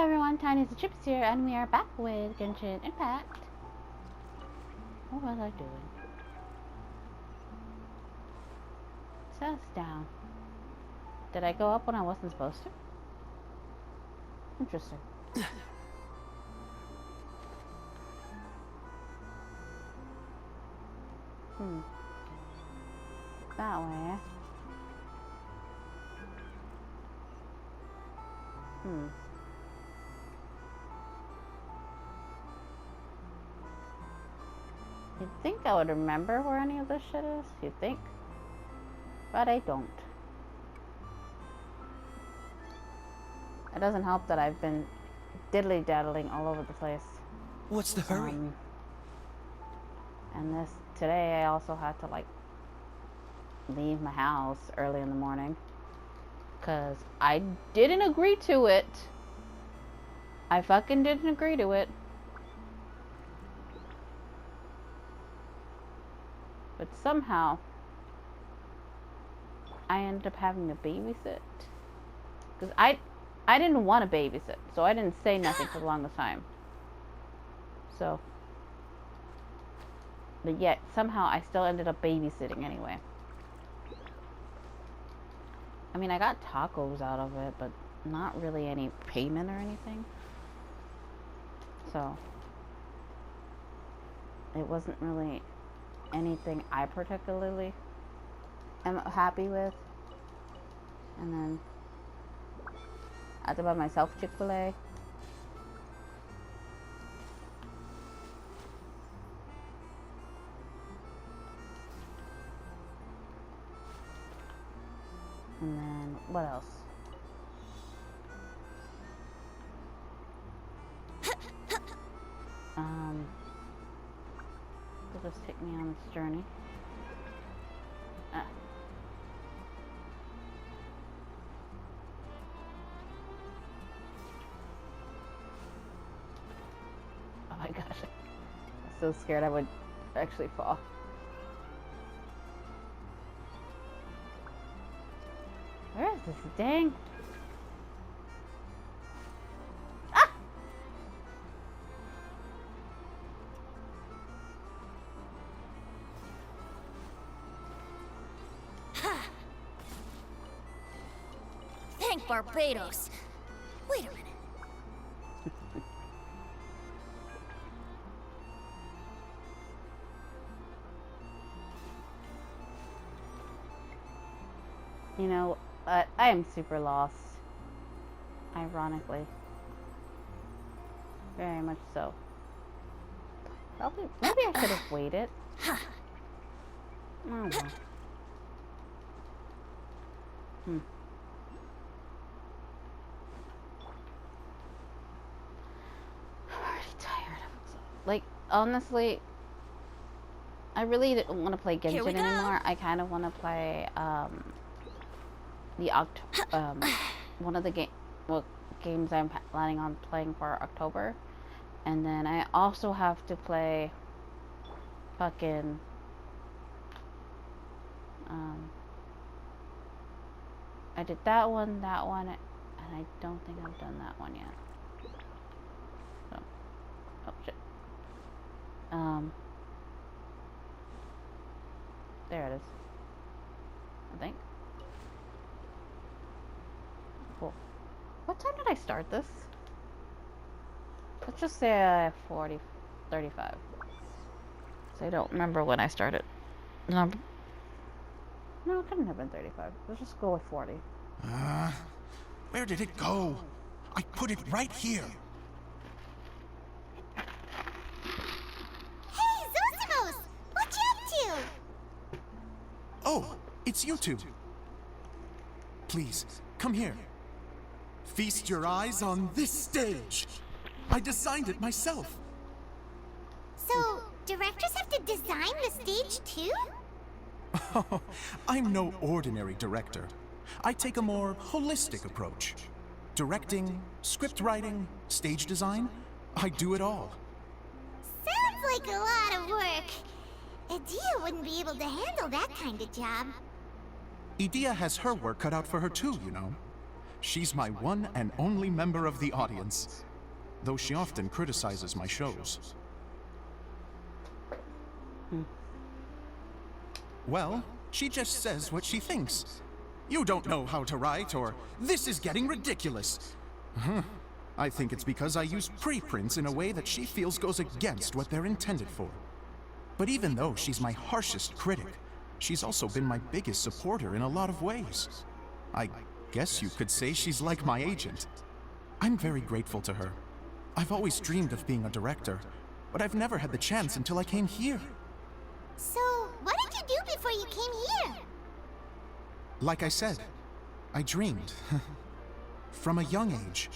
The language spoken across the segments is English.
everyone, Tiniestofchibis here, and we are back with Genshin Impact. What was I doing? Says down. Did I go up when I wasn't supposed to? Interesting. That way. You'd think I would remember where any of this shit is, you'd think. But I don't. It doesn't help that I've been diddly-daddling all over the place. What's the hurry? And today I also had to, like, leave my house early in the morning. Because I didn't agree to it. I fucking didn't agree to it. But somehow, I ended up having to babysit. Because I didn't want to babysit. So I didn't say nothing for the longest time. So. But yet, somehow, I still ended up babysitting anyway. I mean, I got tacos out of it, but not really any payment or anything. So, it wasn't really anything I particularly am happy with. And then, I had to buy myself Chick-fil-A. And then, what else? Will just take me on this journey. Oh my gosh. I'm so scared I would actually fall. Where is this dang? Ah! Thank Barbados. Wait a minute. You know, I am super lost. Ironically. Very much so. Probably, maybe I should have waited. Oh well. I'm already tired. Like, honestly, I really didn't want to play Genshin anymore. I kind of want to play, one of the games I'm planning on playing for October, and then I also have to play fucking I did that one, and I don't think I've done that one yet. So, oh shit. There it is. I think. Cool. What time did I start this? Let's just say 35. So I don't remember when I started. No, it couldn't have been 35. Let's just go with 40. Where did it go? I put it right here. Hey, Zosimos! What you up to? Oh, it's you two. Please, come here. Feast your eyes on this stage. I designed it myself. So, directors have to design the stage too? Oh, I'm no ordinary director. I take a more holistic approach. Directing, script writing, stage design, I do it all. Sounds like a lot of work. Edea wouldn't be able to handle that kind of job. Edea has her work cut out for her too, you know. She's my one and only member of the audience, though she often criticizes my shows. Well, she just says what she thinks. You don't know how to write, or this is getting ridiculous. I think it's because I use preprints in a way that she feels goes against what they're intended for. But even though she's my harshest critic, she's also been my biggest supporter in a lot of ways. I guess you could say she's like my agent. I'm very grateful to her. I've always dreamed of being a director, but I've never had the chance until I came here. So, what did you do before you came here? Like I said, I dreamed. From a young age,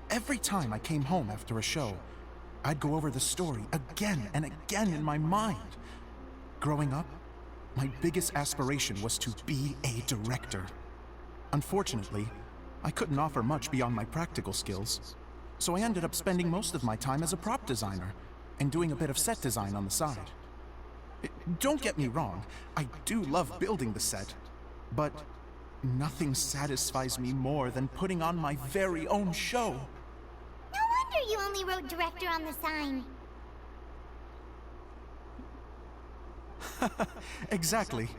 every time I came home after a show, I'd go over the story again and again in my mind. Growing up, my biggest aspiration was to be a director. Unfortunately, I couldn't offer much beyond my practical skills, so I ended up spending most of my time as a prop designer and doing a bit of set design on the side. Don't get me wrong, I do love building the set, but nothing satisfies me more than putting on my very own show. No wonder you only wrote director on the sign. Exactly.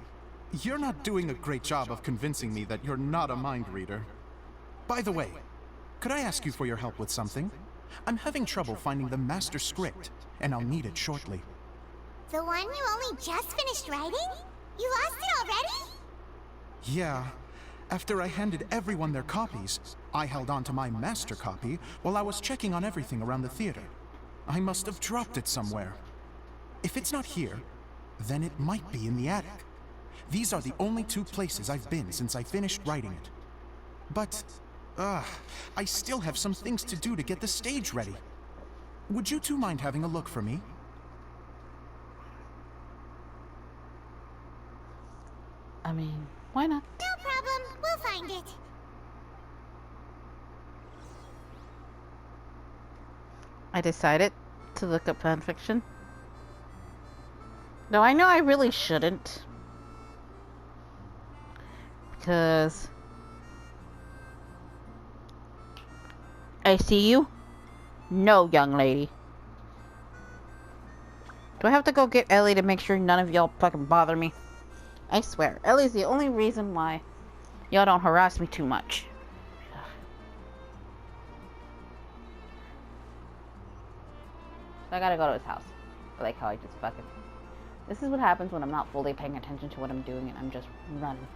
You're not doing a great job of convincing me that you're not a mind reader. By the way, could I ask you for your help with something? I'm having trouble finding the master script, and I'll need it shortly. The one you only just finished writing? You lost it already? Yeah. After I handed everyone their copies, I held on to my master copy while I was checking on everything around the theater. I must have dropped it somewhere. If it's not here, then it might be in the attic. These are the only two places I've been since I finished writing it. But, I still have some things to do to get the stage ready. Would you two mind having a look for me? I mean, why not? No problem, we'll find it. I decided to look up fanfiction. Though I know I really shouldn't. Because I see you? No, young lady. Do I have to go get Ellie to make sure none of y'all fucking bother me? I swear, Ellie's the only reason why y'all don't harass me too much. I gotta go to his house. I like how I just fucking... This is what happens when I'm not fully paying attention to what I'm doing and I'm just running.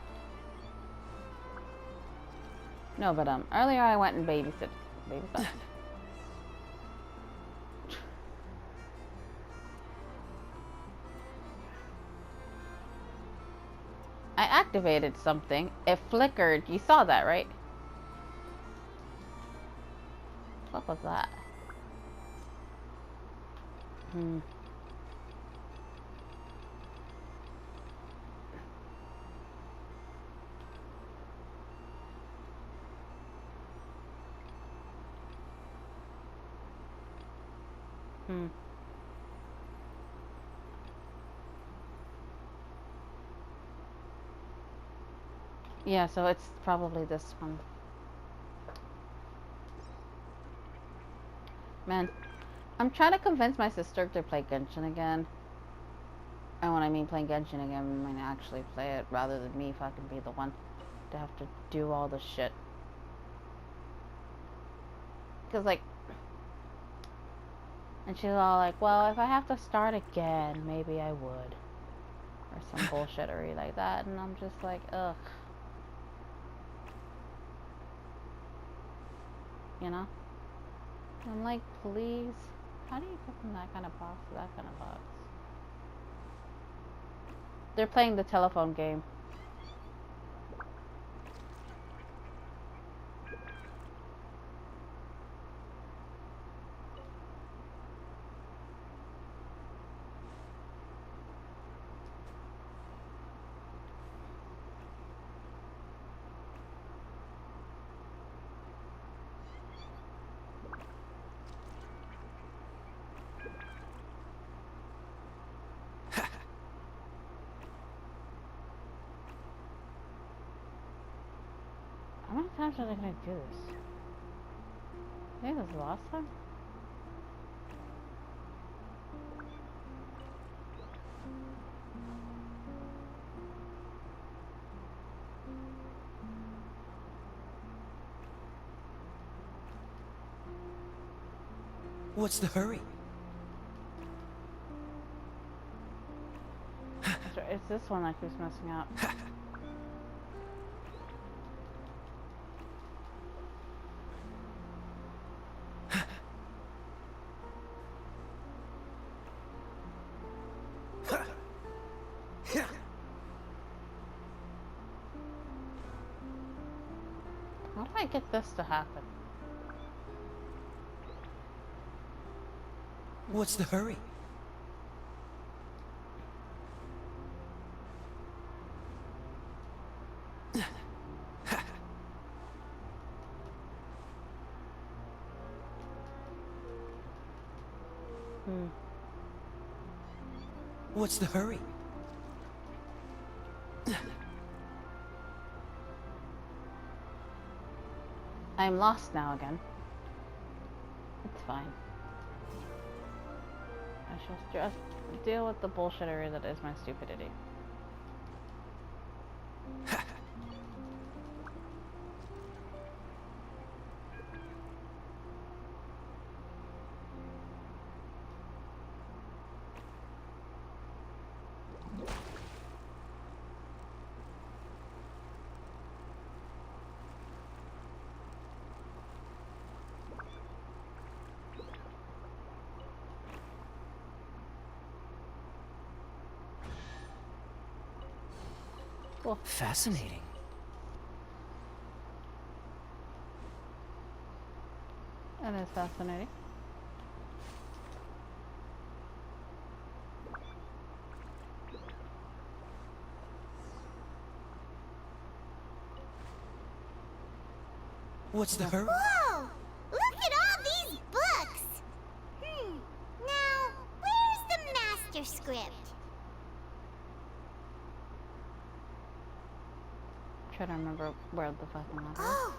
No, but earlier I went and babysat. I activated something. It flickered. You saw that, right? What was that? Yeah, so it's probably this one. Man, I'm trying to convince my sister to play Genshin again. And when I mean playing Genshin again, I mean actually play it rather than me fucking be the one to have to do all the shit. Because, like... And she's all like, well, if I have to start again, maybe I would. Or some bullshittery like that. And I'm just like, ugh. You know? I'm like, please. How do you get from that kind of box to that kind of box? They're playing the telephone game. times are they gonna do this? I think this is the last time. What's the hurry? It's this one that keeps messing up. How do I get this to happen? What's the hurry? What's the hurry? I'm lost now again. It's fine. I shall just deal with the bullshittery that is my stupidity. Cool. Fascinating. That is fascinating. What's the hurry? Whoa! Look at all these books! Now, where's the master script? I'm trying to remember where the fucking map is. Oh,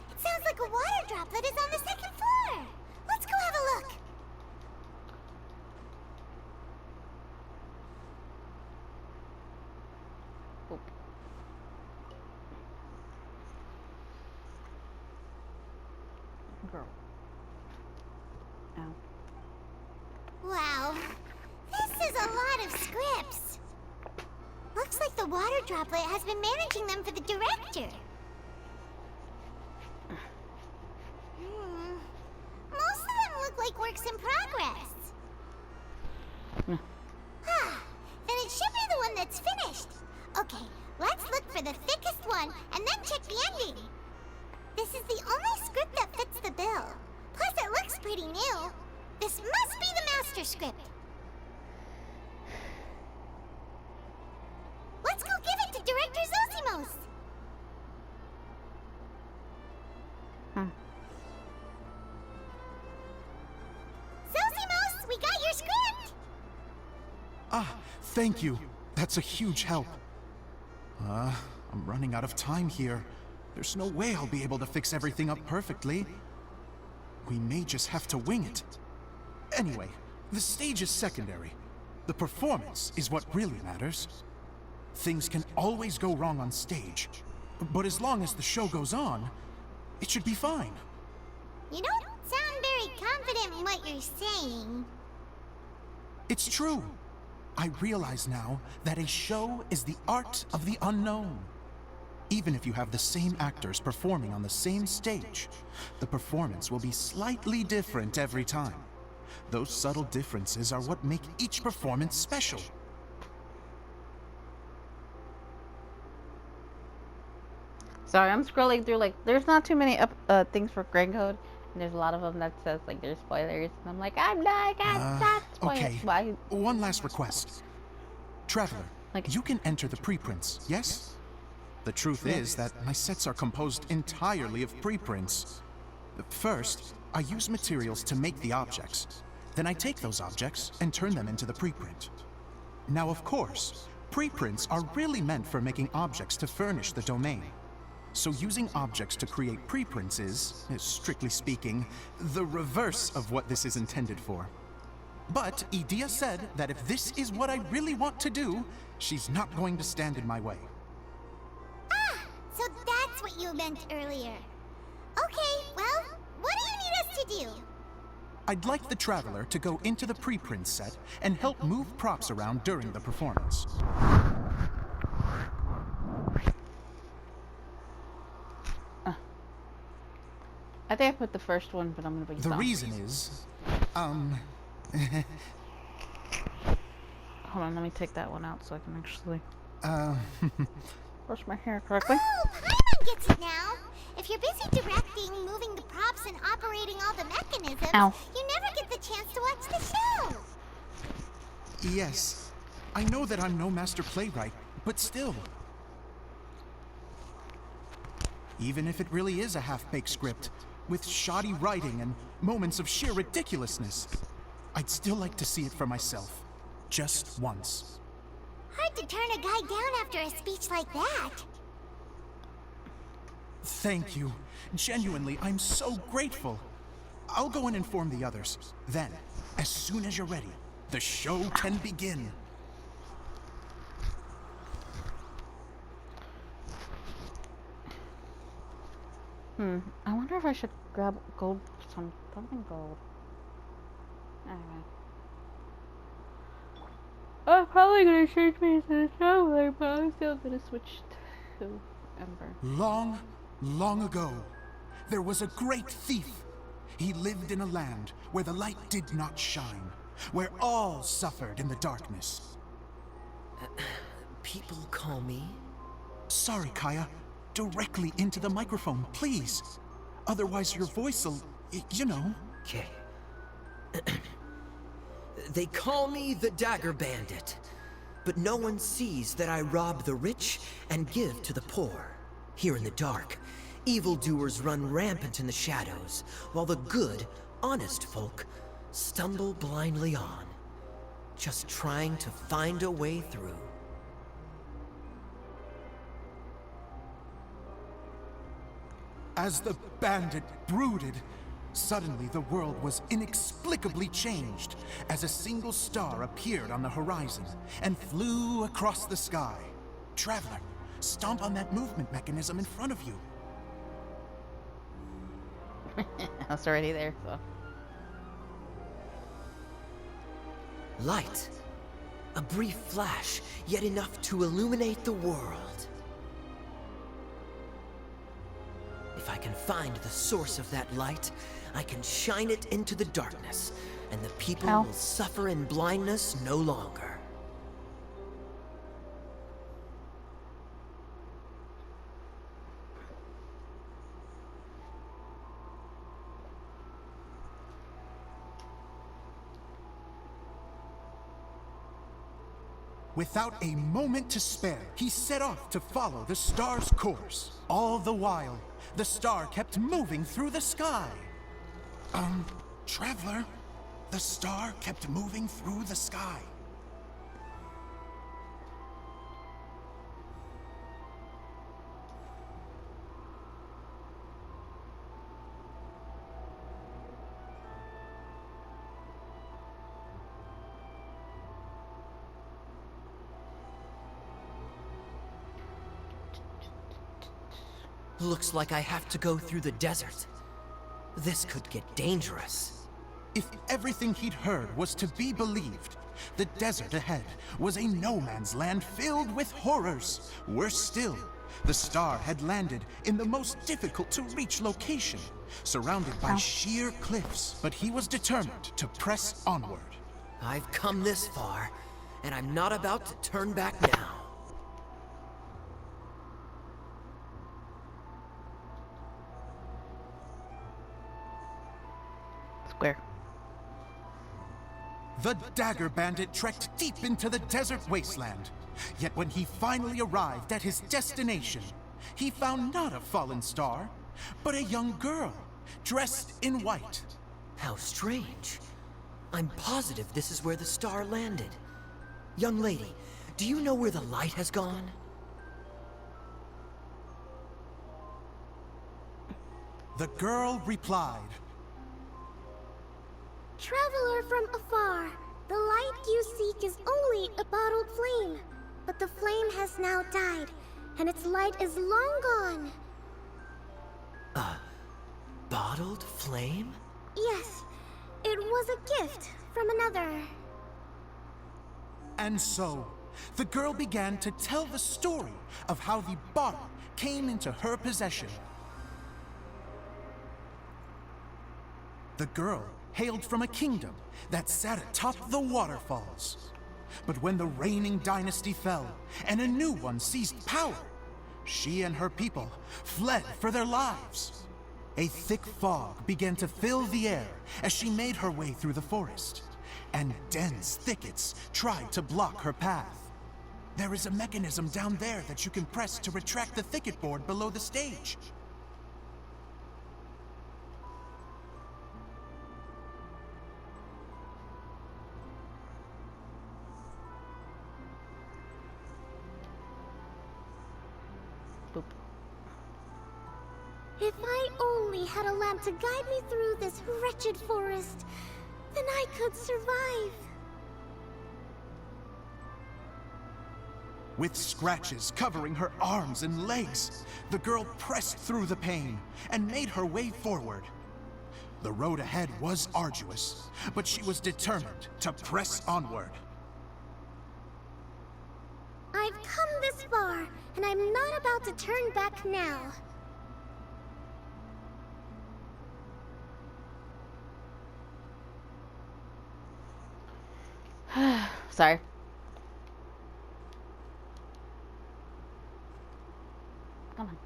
it sounds like a water droplet is on the second floor. Let's go have a look. Oop. Girl. Ow. Wow, this is a lot of scripts. Looks like the water droplet has been managing them for the director. Most of them look like works in progress. Then it should be the one that's finished. Okay, let's look for the thickest one and then check the ending. This is the only script that fits the bill. Plus it looks pretty new. This must be the master script. Let's go give it to Director Zosimos. Zosimos, we got your script. Ah, thank you. That's a huge help. I'm running out of time here. There's no way I'll be able to fix everything up perfectly. We may just have to wing it. Anyway, the stage is secondary. The performance is what really matters. Things can always go wrong on stage, but as long as the show goes on, it should be fine. You don't sound very confident in what you're saying. It's true. I realize now that a show is the art of the unknown. Even if you have the same actors performing on the same stage, the performance will be slightly different every time. Those subtle differences are what make each performance special. Sorry, I'm scrolling through, like, there's not too many things for Grand Code, and there's a lot of them that says, like, there's spoilers, and I'm like, I'm not spoilers. Okay, Why? one last request. Traveler, Like- you can enter the preprints, yes? The truth is that my sets are composed entirely of preprints. First, I use materials to make the objects. Then I take those objects and turn them into the preprint. Now, of course, preprints are really meant for making objects to furnish the domain. So using objects to create preprints is, strictly speaking, the reverse of what this is intended for. But Edea said that if this is what I really want to do, she's not going to stand in my way. Ah, so that's what you meant earlier. Okay, well, what do you need us to do? I'd like the Traveler to go into the preprint set and help move props around during the performance. I think I put the first one, but I'm gonna put The reason is, Hold on, let me take that one out so I can actually brush my hair correctly. Oh, Paimon gets it now. If you're busy directing, moving the props, and operating all the mechanisms, Ow. you never get the chance to watch the show. yes, I know that I'm no master playwright, but still. Even if it really is a half-baked script, with shoddy writing and moments of sheer ridiculousness, I'd still like to see it for myself, just once. Hard to turn a guy down after a speech like that. Thank you. Genuinely, I'm so grateful. I'll go and inform the others. Then, as soon as you're ready, the show can begin. I wonder if I should grab something gold. Anyway. I'm probably gonna change me to the Traveler, but I'm still gonna switch to Ember. Long, long ago, there was a great thief. He lived in a land where the light did not shine, where all suffered in the darkness. People call me... Sorry, Kaya. Directly into the microphone, please. Otherwise your voice'll, you know. Okay. They call me the Dagger Bandit, but no one sees that I rob the rich and give to the poor. Here in the dark, evildoers run rampant in the shadows, while the good, honest folk stumble blindly on, just trying to find a way through. As the bandit brooded, suddenly the world was inexplicably changed as a single star appeared on the horizon and flew across the sky. Traveler, stomp on that movement mechanism in front of you. I was already there, so. Light. A brief flash, yet enough to illuminate the world. If I can find the source of that light, I can shine it into the darkness, and the people will suffer in blindness no longer. Without a moment to spare, he set off to follow the star's course. All the while, the star kept moving through the sky. Traveler, the star kept moving through the sky. Looks like I have to go through the desert. This could get dangerous. If everything he'd heard was to be believed, the desert ahead was a no-man's land filled with horrors. Worse still, the star had landed in the most difficult-to-reach location, surrounded by sheer cliffs. But he was determined to press onward. I've come this far, and I'm not about to turn back now. Square. The Dagger Bandit trekked deep into the desert wasteland. Yet when he finally arrived at his destination, he found not a fallen star, but a young girl, dressed in white. How strange. I'm positive this is where the star landed. Young lady, do you know where the light has gone? the girl replied. Traveler from afar, the light you seek is only a bottled flame. But the flame has now died, and its light is long gone. Bottled flame? Yes, it was a gift from another. And so, the girl began to tell the story of how the bottle came into her possession. The girl hailed from a kingdom that sat atop the waterfalls. But when the reigning dynasty fell and a new one seized power, she and her people fled for their lives. A thick fog began to fill the air as she made her way through the forest, and dense thickets tried to block her path. There is a mechanism down there that you can press to retract the thicket board below the stage. Boop. If I only had a lamp to guide me through this wretched forest, then I could survive. With scratches covering her arms and legs, the girl pressed through the pain and made her way forward. The road ahead was arduous, but she was determined to press onward. I've come this far, and I'm not about to turn back now. Sorry. Come on.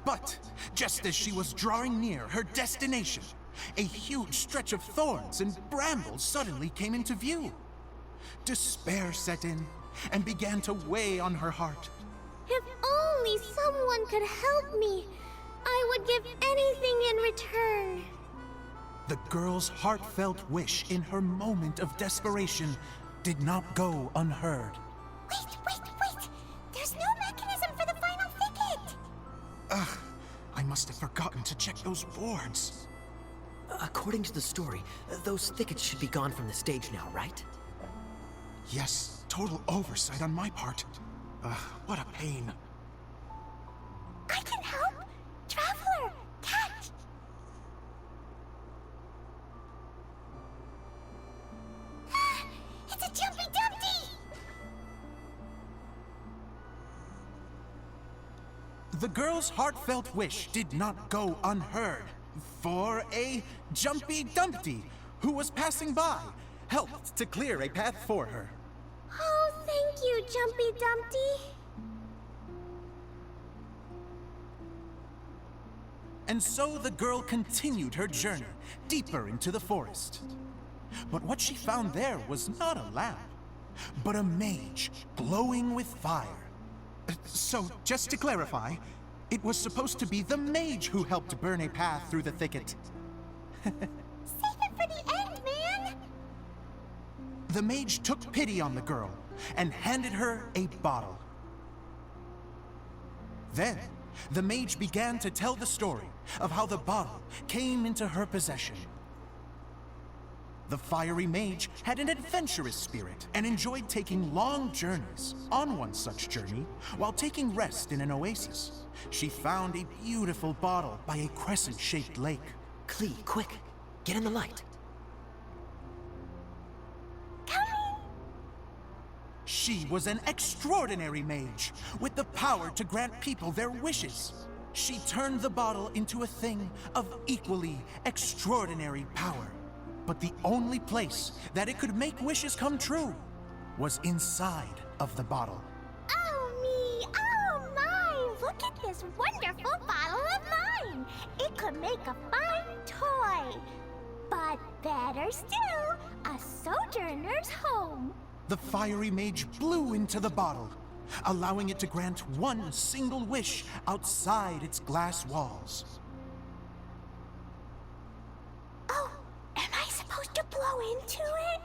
But just as she was drawing near her destination, a huge stretch of thorns and brambles suddenly came into view. Despair set in and began to weigh on her heart. If only someone could help me, I would give anything in return. The girl's heartfelt wish in her moment of desperation did not go unheard. Wait! There's no mechanism for the final thicket! Ugh, I must have forgotten to check those boards. According to the story, those thickets should be gone from the stage now, right? Yes, total oversight on my part. Ugh, what a pain. I can help! Traveler! Catch! Ah, it's a Jumpy Dumpty! The girl's heartfelt wish did not go unheard, for a Jumpy Dumpty who was passing by helped to clear a path for her. Oh, thank you, Jumpy Dumpty. And so the girl continued her journey deeper into the forest. But what she found there was not a lamp, but a mage glowing with fire. So, just to clarify, it was supposed to be the mage who helped burn a path through the thicket. Save it for the end, man! The mage took pity on the girl and handed her a bottle. Then, the mage began to tell the story of how the bottle came into her possession. The fiery mage had an adventurous spirit and enjoyed taking long journeys. On one such journey, while taking rest in an oasis, she found a beautiful bottle by a crescent-shaped lake. Klee, quick! Get in the light! She was an extraordinary mage, with the power to grant people their wishes. She turned the bottle into a thing of equally extraordinary power. But the only place that it could make wishes come true was inside of the bottle. Oh me! Oh my! Look at this wonderful bottle of mine! It could make a fine toy! But better still, a sojourner's home! The fiery mage blew into the bottle, allowing it to grant one single wish outside its glass walls. Oh, am I supposed to blow into it?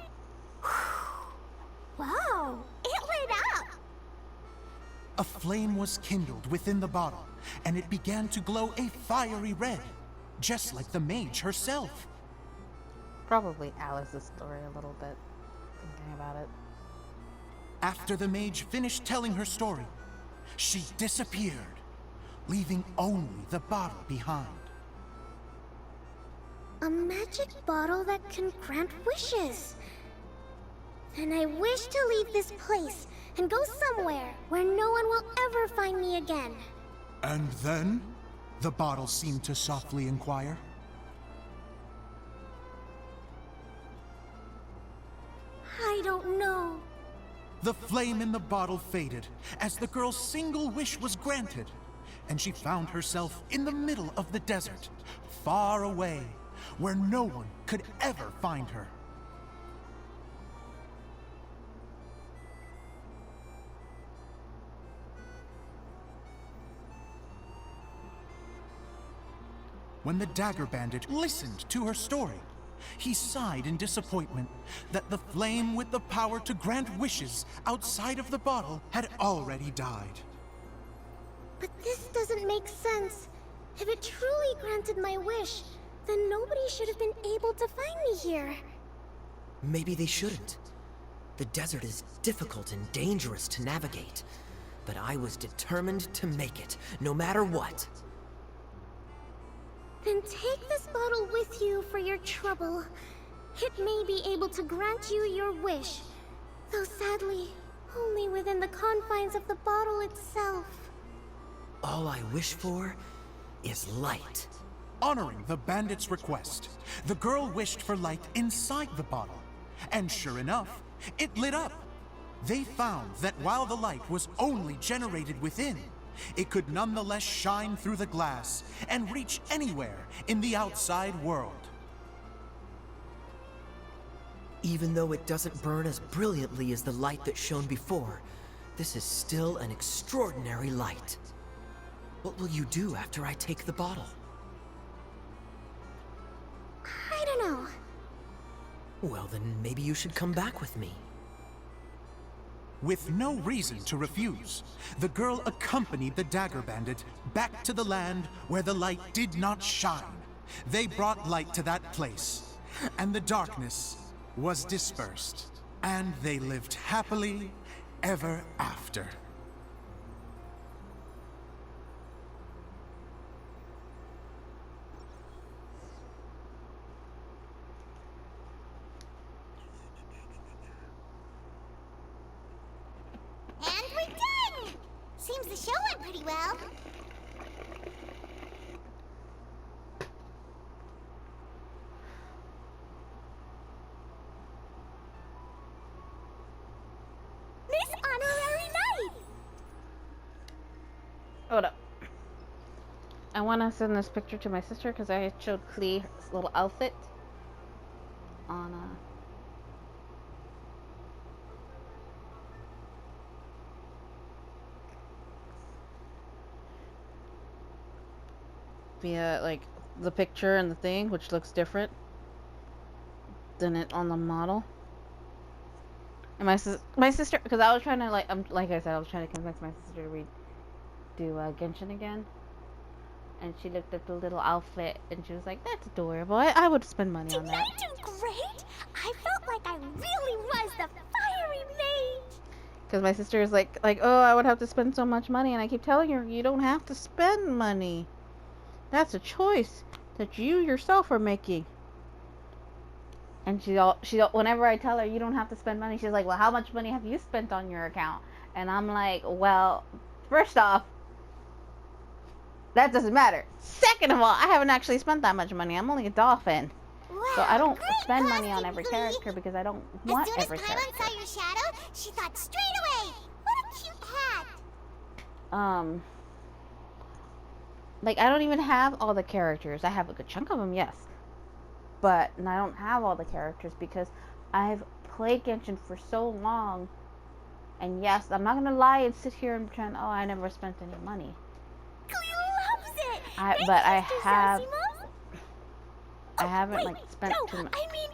Whoa, it lit up! A flame was kindled within the bottle, and it began to glow a fiery red, just like the mage herself. Probably Alice's story a little bit, thinking about it. After the mage finished telling her story, she disappeared, leaving only the bottle behind. A magic bottle that can grant wishes. And I wish to leave this place and go somewhere where no one will ever find me again. And then, the bottle seemed to softly inquire. I don't know. The flame in the bottle faded as the girl's single wish was granted, and she found herself in the middle of the desert, far away, where no one could ever find her. When the dagger bandit listened to her story, he sighed in disappointment that the flame with the power to grant wishes outside of the bottle had already died. But this doesn't make sense. If it truly granted my wish, then nobody should have been able to find me here. Maybe they shouldn't. The desert is difficult and dangerous to navigate, but I was determined to make it, no matter what. Then take this bottle with you for your trouble. It may be able to grant you your wish, though sadly, only within the confines of the bottle itself. All I wish for is light. Honoring the bandit's request, the girl wished for light inside the bottle, and sure enough, it lit up. They found that while the light was only generated within, it could nonetheless shine through the glass and reach anywhere in the outside world. Even though it doesn't burn as brilliantly as the light that shone before, this is still an extraordinary light. What will you do after I take the bottle? I don't know. Well, then maybe you should come back with me. With no reason to refuse, the girl accompanied the dagger bandit back to the land where the light did not shine. They brought light to that place, and the darkness was dispersed, and they lived happily ever after. And we're done! Seems the show went pretty well. Miss Honorary Knight! Hold up. I want to send this picture to my sister because I showed Clee's little outfit on via like the picture and the thing, which looks different than it on the model. And my sister, because I was trying to like I said, I was trying to convince my sister to redo Genshin again, and she looked at the little outfit and she was like, "That's adorable. I would spend money on Didn't that." I do great? I felt like I really was the fiery mage. Because my sister is like, "Oh, I would have to spend so much money," and I keep telling her, "You don't have to spend money. That's a choice that you yourself are making." And she whenever I tell her you don't have to spend money, she's like, "Well, how much money have you spent on your account?" And I'm like, "Well, first off, that doesn't matter. Second of all, I haven't actually spent that much money. I'm only a dolphin. Wow, So I don't great spend money on costume, every Glee. character because I don't want As soon as every Paimon character." saw your shadow, she thought straight away. What a cute hat. Like, I don't even have all the characters. I have a good chunk of them, yes. But I don't have all the characters because I've played Genshin for so long And yes, I'm not gonna lie and sit here and pretend, oh, I never spent any money. Cleo loves it! But I Mr. have. Zosimo? I haven't Wait, like spent no, too much. I mean,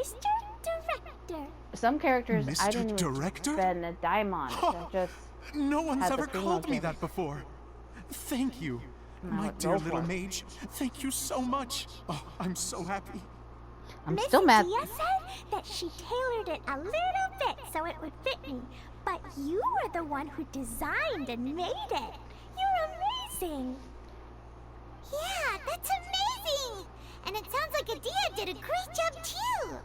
Mr. Director. Some characters I Mr. didn't even Director? spend a dime on. Oh, They're just No one's had the ever female called me games. that before. Thank you. Now My go dear for little it. mage. Thank you so much. Oh, I'm so happy. I'm Miss still mad. Dia said that she tailored it a little bit so it would fit me. But you were the one who designed and made it. You're amazing. Yeah, that's amazing. And it sounds like Adia did a great job too.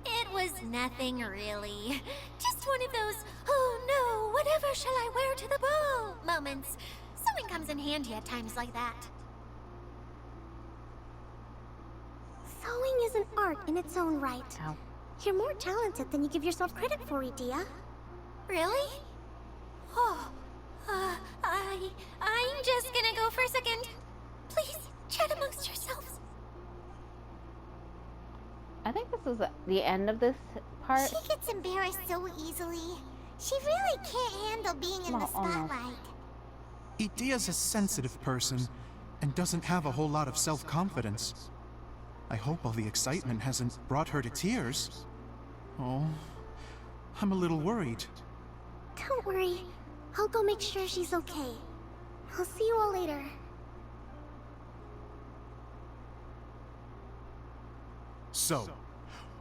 It was nothing really. Just one of those, oh no, whatever shall I wear to the ball moments. Sewing comes in handy at times like that. Sewing is an art in its own right. Ow. You're more talented than you give yourself credit for, Adia. Really? Oh, I'm just gonna go for a second. Please, chat amongst yourselves. I think this is the end of this part. She gets embarrassed so easily. She really can't handle being in the Oh, almost. spotlight. Idia's a sensitive person and doesn't have a whole lot of self-confidence. I hope all the excitement hasn't brought her to tears. Oh, I'm a little worried. Don't worry. I'll go make sure she's okay. I'll see you all later. So,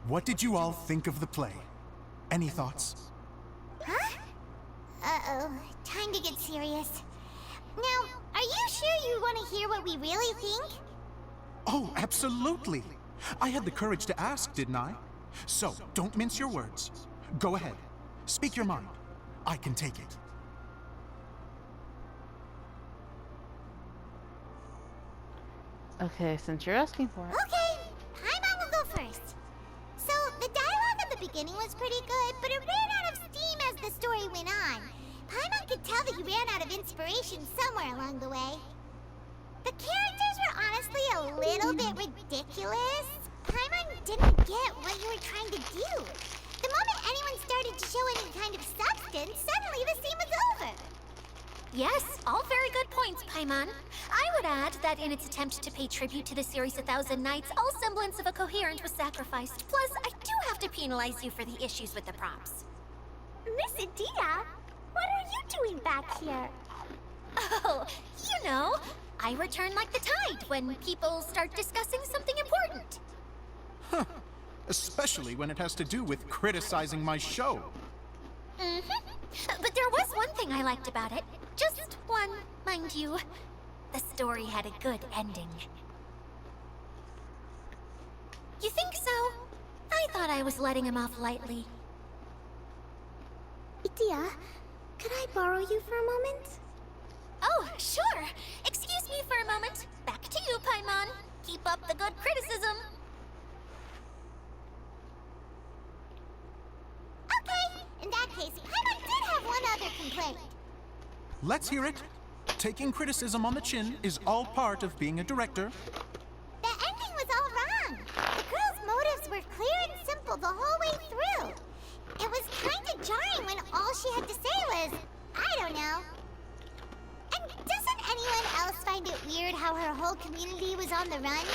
what did you all think of the play? Any thoughts? Huh? Uh-oh. Time to get serious. Now, are you sure you want to hear what we really think? Oh, absolutely. I had the courage to ask, didn't I? So, don't mince your words. Go ahead. Speak your mind. I can take it. Okay, since you're asking for it. Okay, Paimon will go first. So, the dialogue at the beginning was pretty good, but it ran out of steam as the story went on. Paimon could tell that he ran out of inspiration somewhere along the way. The characters were honestly a little bit ridiculous. Paimon didn't get what you were trying to do. The moment anyone started to show any kind of substance, suddenly the scene was over. Yes, all very good points, Paimon. I would add that in its attempt to pay tribute to the series 1,000 Nights, all semblance of a coherent was sacrificed. Plus, I do have to penalize you for the issues with the props. Miss Adia, what are you doing back here? Oh, you know, I return like the tide when people start discussing something important. Huh. Especially when it has to do with criticizing my show. But there was one thing I liked about it. Just one, mind you. The story had a good ending. You think so? I thought I was letting him off lightly. Adia, could I borrow you for a moment? Oh, sure. Excuse me for a moment. Back to you, Paimon. Keep up the good criticism. Okay, in that case, Paimon did have one other complaint. Let's hear it. Taking criticism on the chin is all part of being a director. The ending was all wrong. The girl's motives were clear and simple the whole way through. It was kind of jarring when all she had to say was, I don't know. And doesn't anyone else find it weird how her whole community was on the run,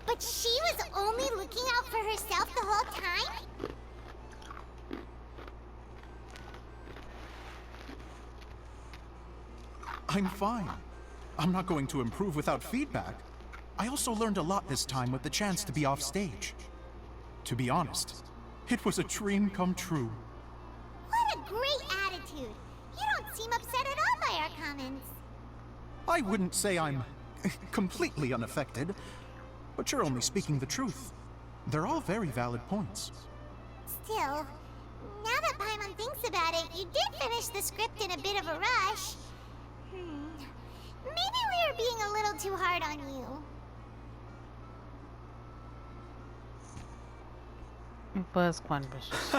but she was only looking out for herself the whole time? I'm fine. I'm not going to improve without feedback. I also learned a lot this time with the chance to be off stage. To be honest, it was a dream come true. What a great attitude. You don't seem upset at all by our comments. I wouldn't say I'm completely unaffected, but you're only speaking the truth. They're all very valid points. Still, now that Paimon thinks about it, you did finish the script in a bit of a rush. Maybe we were being a little too hard on you. It was quite ambitious.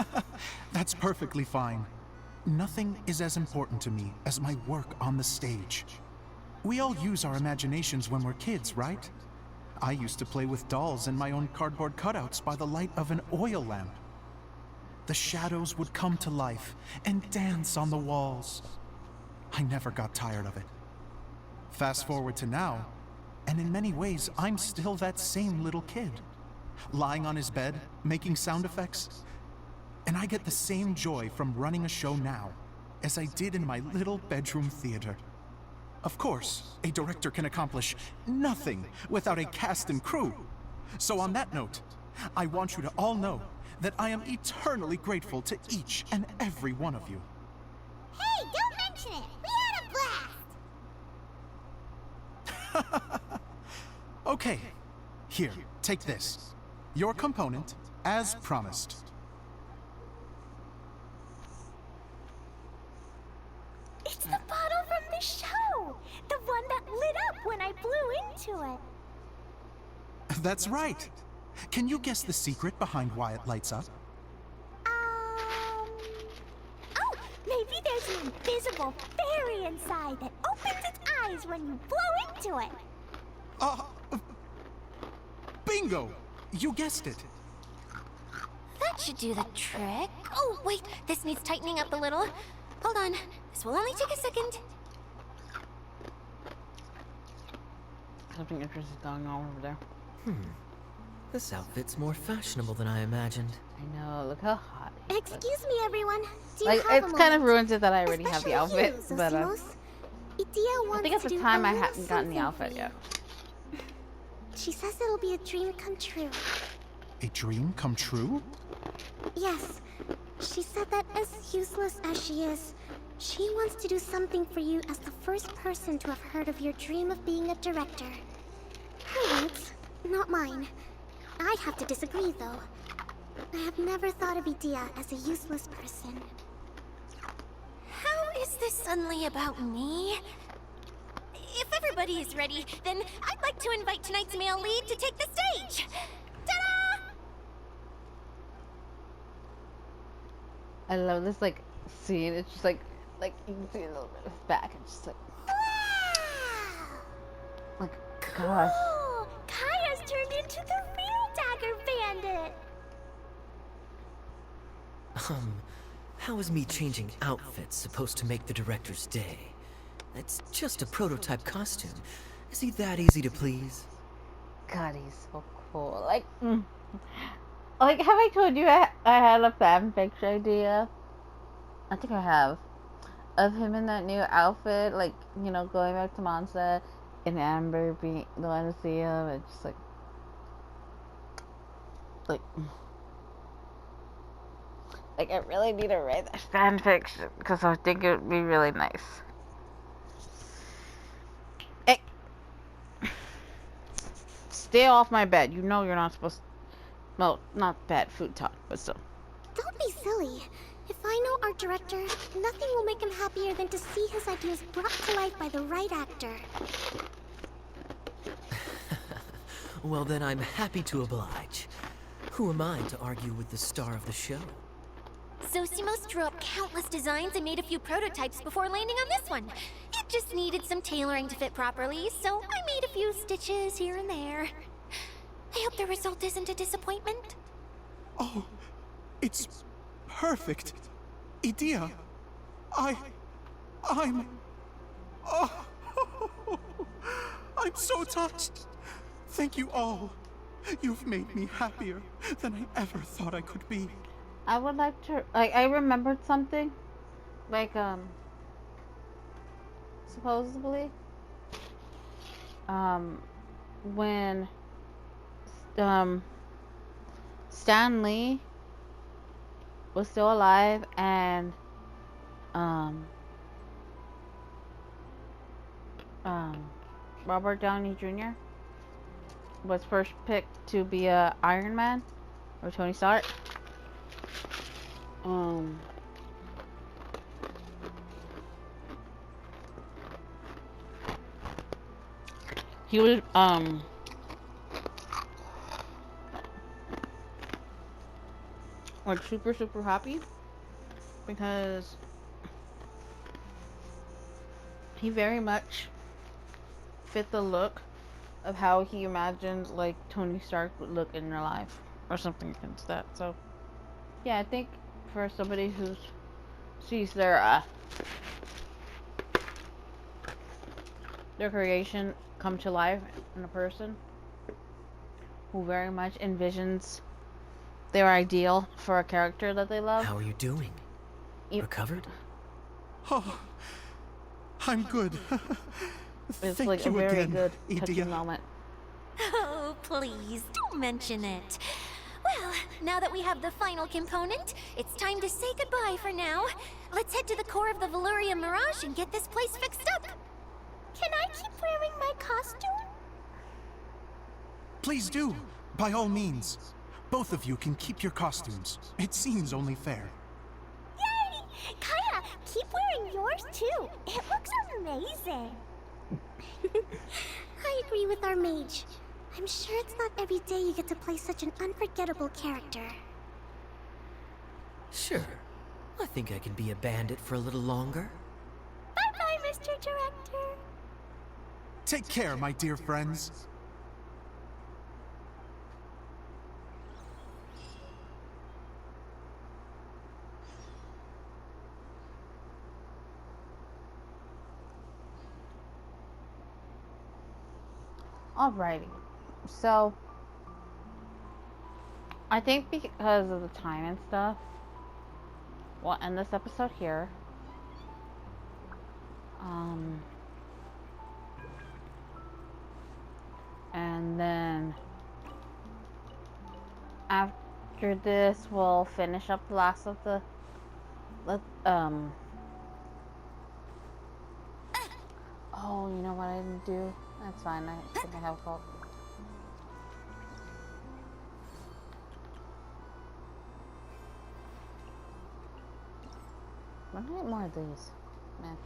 That's perfectly fine. Nothing is as important to me as my work on the stage. We all use our imaginations when we're kids, right? I used to play with dolls and my own cardboard cutouts by the light of an oil lamp. The shadows would come to life and dance on the walls. I never got tired of it. Fast forward to now, and in many ways, I'm still that same little kid, lying on his bed, making sound effects. And I get the same joy from running a show now as I did in my little bedroom theater. Of course, a director can accomplish nothing without a cast and crew. So on that note, I want you to all know that I am eternally grateful to each and every one of you. Hey, don't mention it! We had a blast! Okay, here, take this. Your component, as promised. It's the bottle from the show! The one that lit up when I blew into it. That's right. Can you guess the secret behind why it lights up? Oh, maybe there's an invisible fairy inside that opens its eyes when you blow into it. Bingo! You guessed it. That should do the trick. Oh, wait, this needs tightening up a little. Hold on, this will only take a second. Something interesting going on over there. This outfit's more fashionable than I imagined. I know, look how hot. he is. Excuse me, everyone. Do you Like, have it's a kind of moment? ruins it that I already have the Especially outfit, you, but Zosimos. Idea I wants think at to the do time a I little hadn't gotten the something outfit for yet. you. She says it'll be a dream come true. A dream come true? Yes. She said that as useless as she is, she wants to do something for you as the first person to have heard of your dream of being a director. Her words, not mine. I'd have to disagree, though. I have never thought of Idea as a useless person. How is this suddenly about me? If everybody is ready, then I'd like to invite tonight's male lead to take the stage. Ta-da! I love this, like, scene. It's just like you can see a little bit of his back. It's just like, Wow! gosh. Cool! Kaya's turned into the real Dagger Bandit! How is me changing outfits supposed to make the director's day? It's just a prototype costume. Is he that easy to please? God, he's so cool. Like, like, have I told you I had a fanfic idea? I think I have. Of him in that new outfit, like, you know, going back to Monza, and Amber being the one to see him. It's just like I really need to write that fanfiction because I think it would be really nice. Hey, stay off my bed. You know you're not supposed to. Well, not bad food talk, but still. Don't be silly. If I know our director, nothing will make him happier than to see his ideas brought to life by the right actor. Well, then I'm happy to oblige. Who am I to argue with the star of the show? Zosimos drew up countless designs and made a few prototypes before landing on this one. It just needed some tailoring to fit properly, so I made a few stitches here and there. I hope the result isn't a disappointment. Oh, it's perfect. Idea, I'm... Oh, I'm so touched. Thank you all. You've made me happier than I ever thought I could be. I would like to, like, I remembered something, like, supposedly, when, Stan Lee was still alive and, Robert Downey Jr. was first picked to be a Iron Man, or Tony Stark. He was, like, super happy because he very much fit the look of how he imagined, like, Tony Stark would look in real life, or something against that. So, yeah, I think for somebody who sees their creation come to life in a person who very much envisions their ideal for a character that they love. How are you doing? Recovered? Oh, I'm good. It's Thank like you a very again, good Idia. touching moment. Oh, please, don't mention it. Well, now that we have the final component, it's time to say goodbye for now. Let's head to the core of the Valyria Mirage and get this place fixed up. Can I keep wearing my costume? Please do, by all means. Both of you can keep your costumes. It seems only fair. Yay! Kaya, keep wearing yours too. It looks amazing. I agree with our mage. I'm sure it's not every day you get to play such an unforgettable character. Sure. I think I can be a bandit for a little longer. Bye-bye, Mr. Director. Take care, my dear friends. Alrighty, so I think because of the time and stuff, we'll end this episode here. And then after this, we'll finish up the last of the oh, you know what I didn't do? That's fine. I think I have a fault. Why do I get more of these? Man.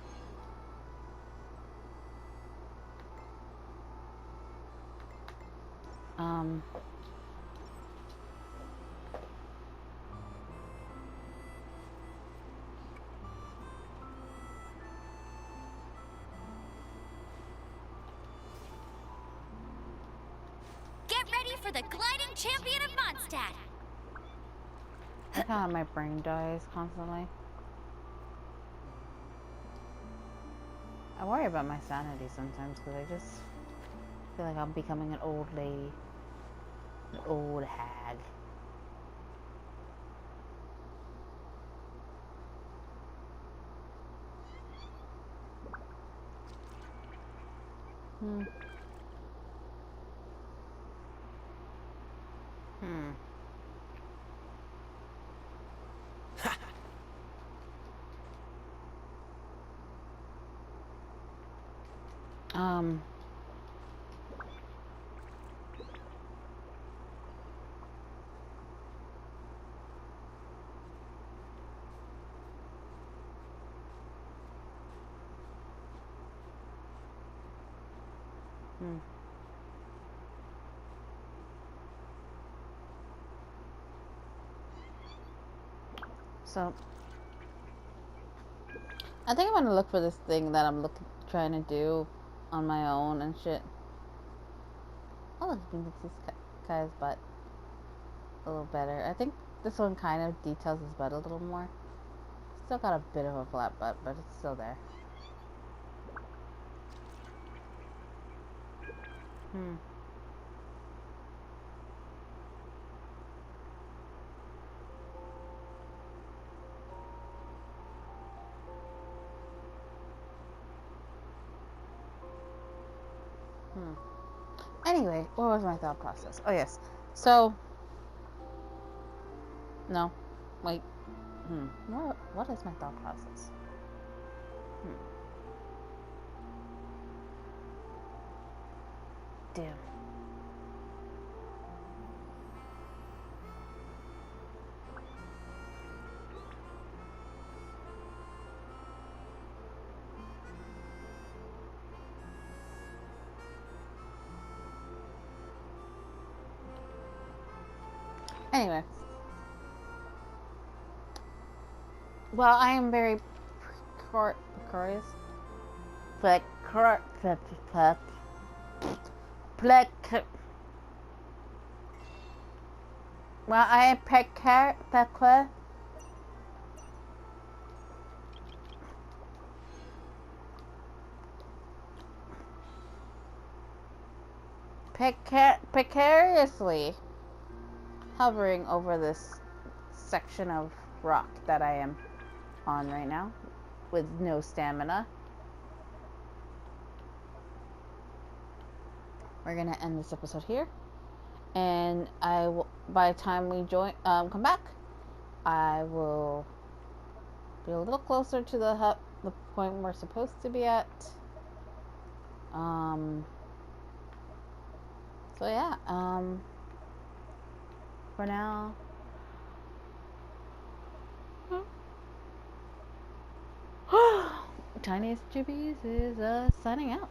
Get ready for the gliding champion of Mondstadt. Look how my brain dies constantly. I worry about my sanity sometimes because I just feel like I'm becoming an old lady. An old hag. Hmm. Um. So, I think I'm gonna look for this thing that I'm trying to do on my own and shit. Oh, look, you can see Kaya's butt a little better. I think this one kind of details his butt a little more. Still got a bit of a flat butt, but it's still there. Anyway, what was my thought process? Oh, yes. So, no. Wait. What is my thought process? Damn. Anyway. Well, I am very precarious. Well, I am precarious. precariously hovering over this section of rock that I am on right now with no stamina. We're gonna end this episode here, and I will. By the time we come back, I will be a little closer to the point we're supposed to be at. So yeah. For now. Tiniestofchibis is signing out.